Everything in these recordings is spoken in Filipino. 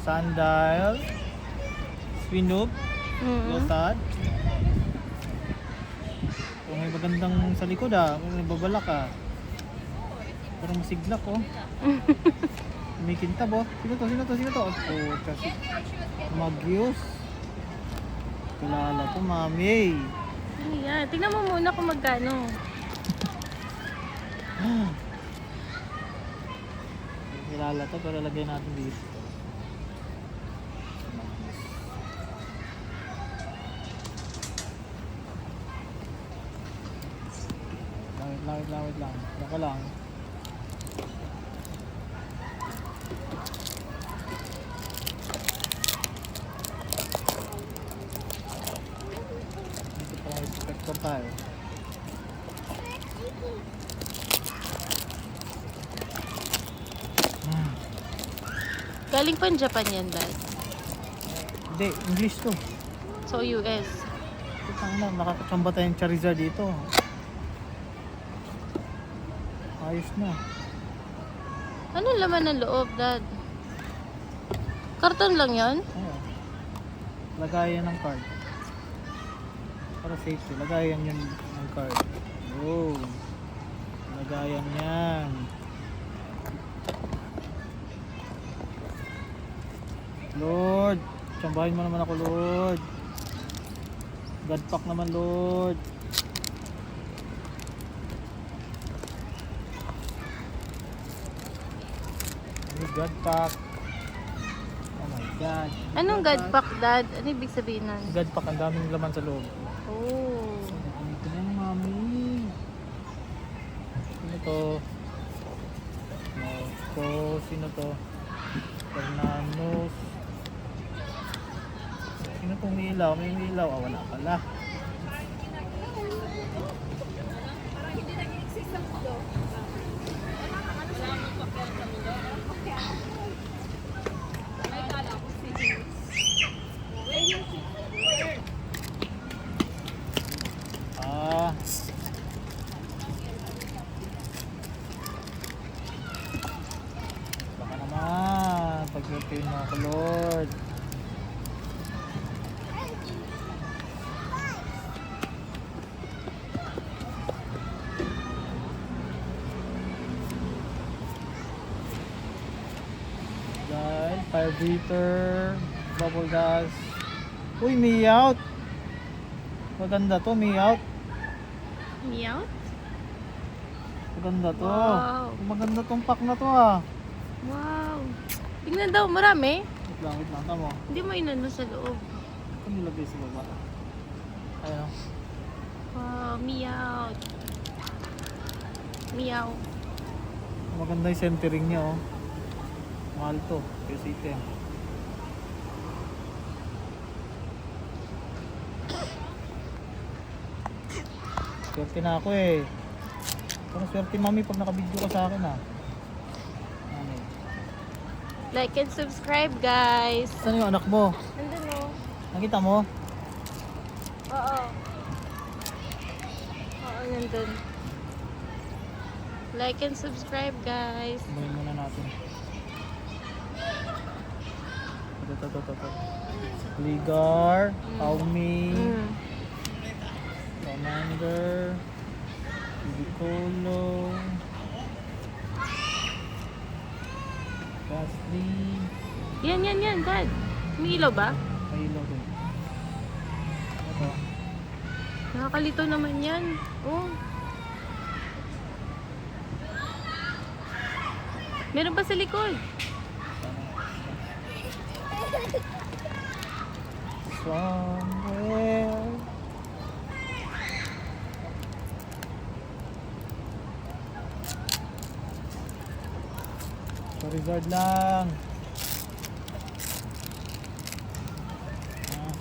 Sandals. Swinoop. Losad. Oh, may magandang sa likod kung nababala ka. Parang masiglak may kintab Sino to? Oh, kasi Magyos. Kilala ko, mami. Ayan, tingnan mo muna kung magkano. Kilala to, pero lagay natin dito. Wait lang. Baka lang. Dito pa lang i-protector tayo. Galing pa ng Japan yan, Dad. Hindi, English to. So, US. Nakakachamba tayong Charizard dito. Ayos na. Ano laman ng loob, Dad? Karton lang yan? Ayan. Lagayan ng card. Para safety. Lagayan yun ng card. Oh. Lagayan yan. Lord. Tsambahin mo naman ako, Lord. God pack naman, Lord. God pack. Oh my God. Anong God pack, Dad? Ano ibig sabihin nun? God pack, ang daming laman sa loob. Oh. Ito na yung mami. Sino to? Marco. Sino to? Fernanos. Sino tong may ilaw? May ilaw. Wala pala. Baka naman. Pag-repair mo ako, Lord. Dahil, fire breather, bubble gas. Uy, Meowth. Maganda to, Meowth. Meow? Maganda to. Wow. Maganda tong pack na to Wow. Tingnan daw, marami. Wait lang, tamo. Hindi mo inano sa loob. Ito nilagay sa baba. Ayan. Wow, meow. Meow. Maganda yung centering niya Mahal to. Kasi ito Swerte na ako Parang swerte mami pag nakabidyo ka sa akin Ano? Like and subscribe, guys. Saan yung anak mo? Nandun o. Nakita mo? Oo. Oo, nandun. Like and subscribe, guys. Sabayin muna natin. Ito. Ligar, Aumi, Commander, Piccolo, Gasly, Yan, Dad. May ilaw ba? Hilo din. Ito. Nakakalito naman yan. Oh. Meron pa sa likod. Somewhere. Charizard lang.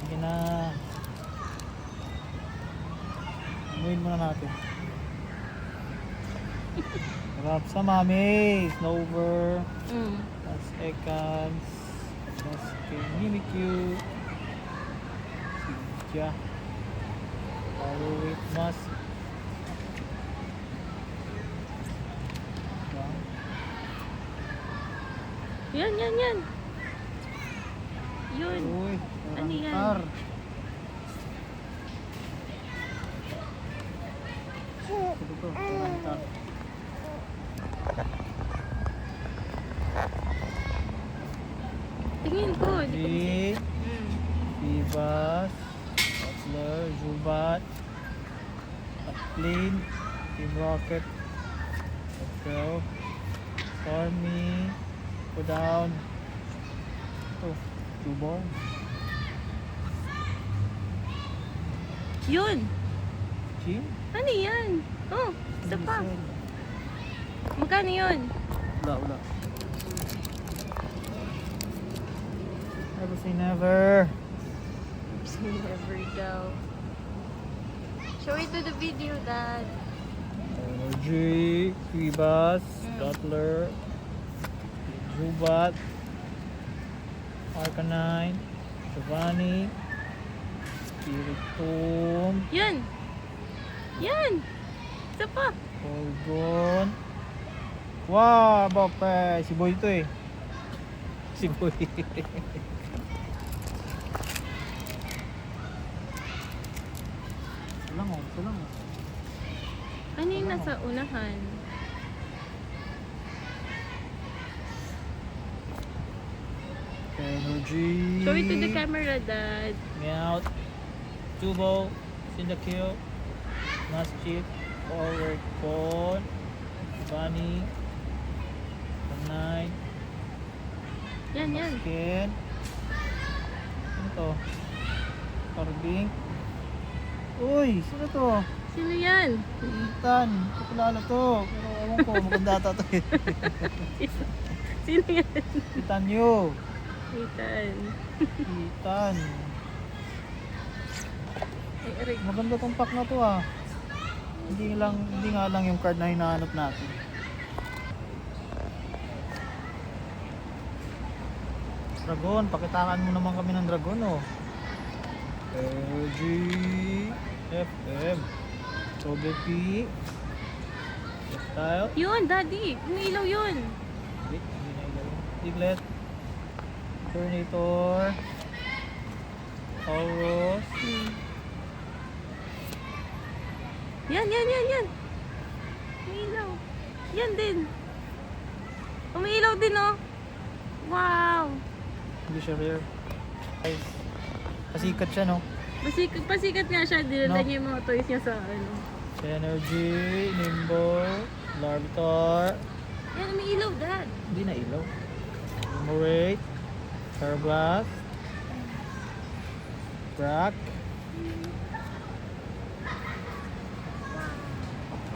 Sige na. Amuin muna natin. Harap sa mami. Snover. That's Ekans. That's Mimikyu. Sigja. Powerweight Mask. Yan. Ano yan? Car. Ito to, car. Tingin ko. Hindi ko Big, Hmm. Vivas, Butler, Zubat, Plane, Team Rocket, let's go, Stormy, go down, ito, Jubor, Yun. Jim, Ano yan? Oh, isa pa. Magkano yun? Wala. Never say never. Never go. Show it to the video, Dad. Energy, Vivas, Butler, Zubat, Arcanine, Giovanni, Spiritomb, Yan. Yan. Isa pa. Porygon. Wow, Bope. Si Boy ito eh. Si Boy. Ito lang oh. Ano yung nasa unahan? Energy. Show it to the camera, Dad. Meowth, Tubo, Cyndaquil, Maschiff, Forward Phone, Bunny, Panay, Yan. Skin. Ano to? Carbink. Uy, sino to? Sino yan? Ethan. Ito kilala to. Pero ewan ko, maganda ata to eh. Sino yan? Ethan Yu. Ethan. Ethan. Ay, aray. Maganda tong pack na to ah. Hindi nga lang yung card na hinahanap natin. Dragon, pakitaan mo naman kami ng dragon oh. LG, FM, Togepi, Style, Yun, Daddy. Umiilaw yun. hindi na ilaw. Diglett, Turnitor, Taurus, Yan. Umiilaw. Yan din. Umiilaw din, oh. Wow. hindi siya rare. Guys, pasikat siya no. Pasikat nga siya. Dinala No. niya yung mga toys niya sa ano. Energy, Nimbo, Larvitar, Yan, umiilaw, Dad. hindi na ilaw. Lumorate, Carblast, Brack,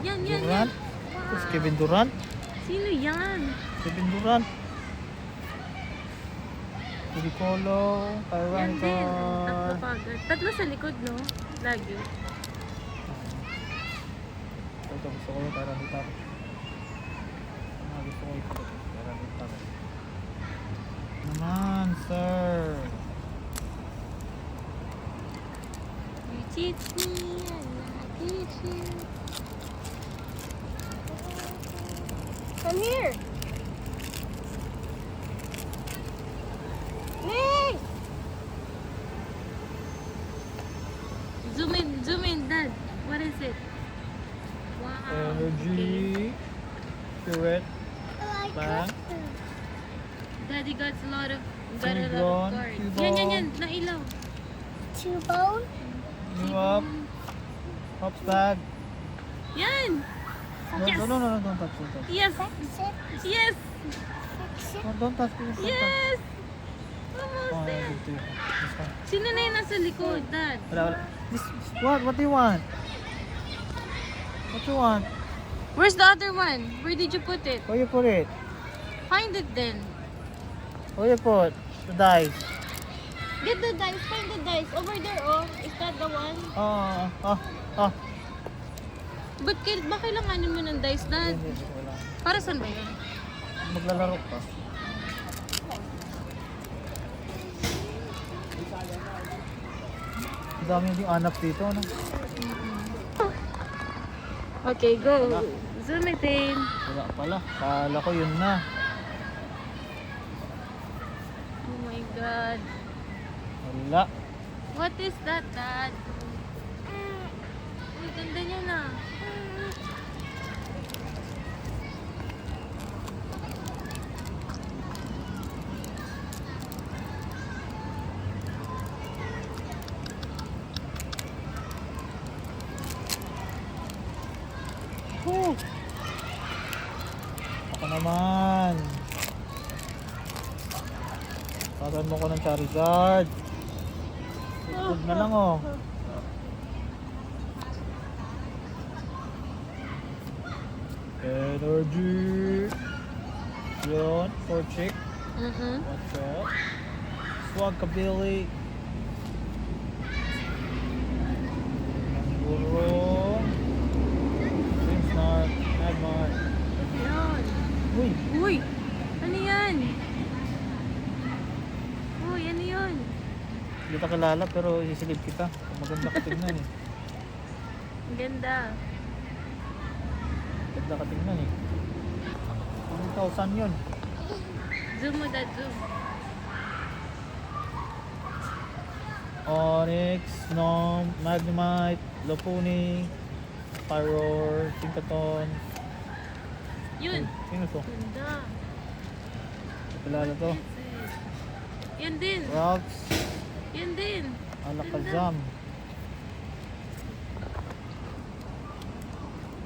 Yan. Durant, tapos Kevin Durant, Sino yan? Kevin Durant, Pidicolo, Yan din. Oh, tatlo Tyranitar, pa agad. Tatlo sa likod, no? Lagi. ito gusto ko yung Tyranitar. Gusto ko ito, Tyranitar. Naman, sir. You teach me and I teach you. Come here. Hey! Zoom in, Dad. What is it? Wow. Energy, Curate, Bang, Daddy got a lot of Cubone, cards. Cubone. Yan. Nailaw. Two-bone? New Up, Hops Bag. Yan. Yes. No, don't touch, don't touch. Yes. Fix it. Yes. Fix it. No, don't touch, please, don't touch. Yes. Oh, Almost I there. give to you. This one. Sino na yung nasa likod, Dad? Wala. What do you want? What you want? Where's the other one? Where did you put it? Where you put it? Find it then. Where you put the dice? Get the dice. Find the dice. Over there, oh. Is that the one? Oh. But ba kailanganin mo ng dice, Dad? Hindi, wala. Para saan ba yun? Maglalaro pa. Ang dami yung anak dito, ano? Okay, go. Zoom it in. Wala pala. Kala ko yun na. Oh my God. Wala. What is that, Dad? Uy, ganda niya na. Woo! Ako naman. Pagyan mo ko ng Charizard. Good na lang oh. Energy. Yun, for chick. What's up? Swagkabilly. Burong. Sinsnark. Magmar. Yan. Uy! Uy! Ano yan? Uy, ano yun? Hindi kita kilala pero isisilip kita. Maganda ka tingnan eh. Ang ganda. Maganda ka tingnan eh. 1,000 yun. Zoom mo, Dad, zoom. Onyx, Gnome, Magnemite, Lopunny, Pyroar, Tinkaton. Yun. Sino to? Ganda. Kilala to. Yan din. Rocks, Yan din. Alakazam.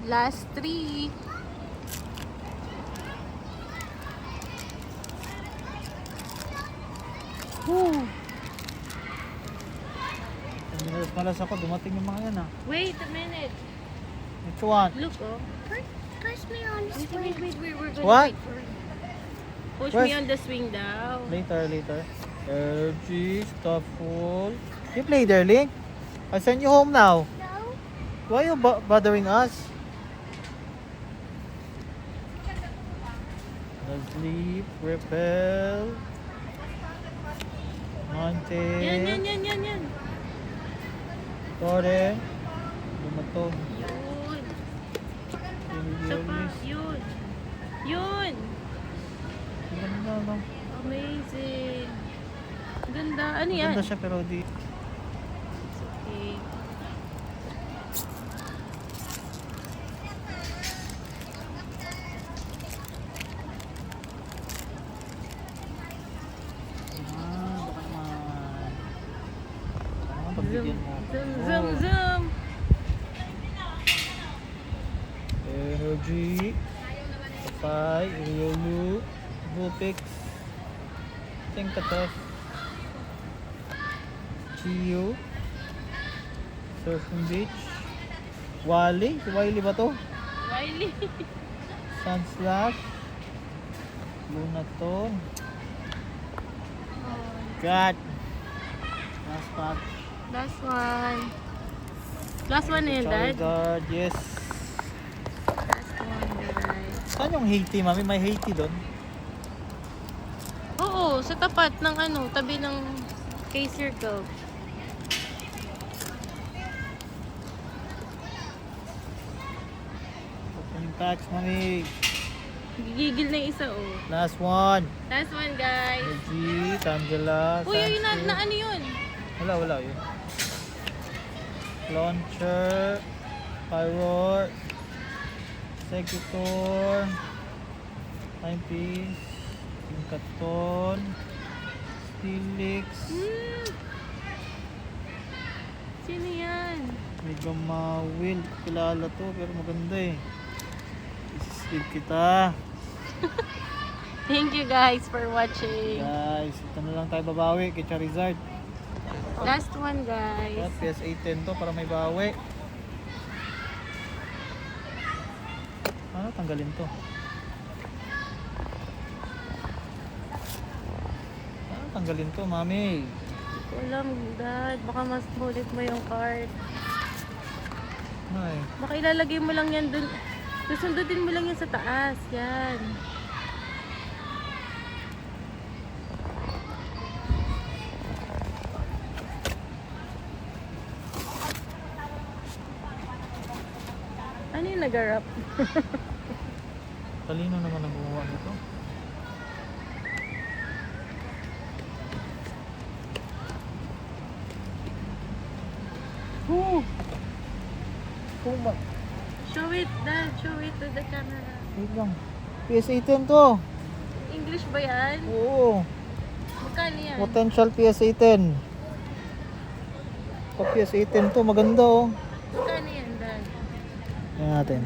Last 3. Woo! Malas ako, dumating yung mga yan ah. Wait a minute. Which one? Look, oh. Push me on the swing. Wait. We're gonna What? wait for it. Push Where's- me on the swing daw. Later. Energy, stuff full. You play there, Link? I send you home now. No. Why you bothering us? The sleep, repel. Mountain. Yan. Tore. Lumato. Yun. Lililis. Isa pa. Yun. Ang ganda, no? Amazing. Ganda. Ano yan? Ganda siya pero di. Okay. Baka naman. Baka naman Zoom. pagbigyan mo. Zoom. Energy. Sapphire, Riolu, Vulpix, Tinkatos, Chiyu, Surfing Beach, Wally. Si Wily ba to? Wiley. Sunslash, Lunaton, God. Last pack. Last one. Last one na yun, Dad. Charizard, yes. Last one, guys. Saan yung Haiti, mami? May Haiti doon? Oo, sa tapat ng tabi ng K-Circle. Opening packs, mami. Gigigil na yung isa, oh. Last one. Last one, guys. Energy, Tangela, Uy, yun Sunsphere. na ano yun? Wala yun. Launcher, Pyroar, Executor, Timepiece, Tinkaton, Steelix, Sino yan? medyo mawil. Kilala to pero maganda eh. Isisave kita. Thank you guys for watching. Guys, ito na lang tayo babawi kay Charizard. Last one, guys. At PSA 10 to para may bawi. Ano tanggalin to? Ano tanggalin to, mami? Hindi ko alam, Dad. Baka mas ulit mo yung card. Ay, Baka ilalagay mo lang yan dun. Susundutin mo lang yan sa taas. Yan. Ano yung nag-wrap? talino naman ang gumawa nito. Puma. Show it, Dad. Show it to the camera. Wait lang. PSA 10 to. English ba yan? Oo. Magkano yan? Potential PSA 10. Pag PSA 10 to, maganda oh. Magkano yan, Dad? Yan natin.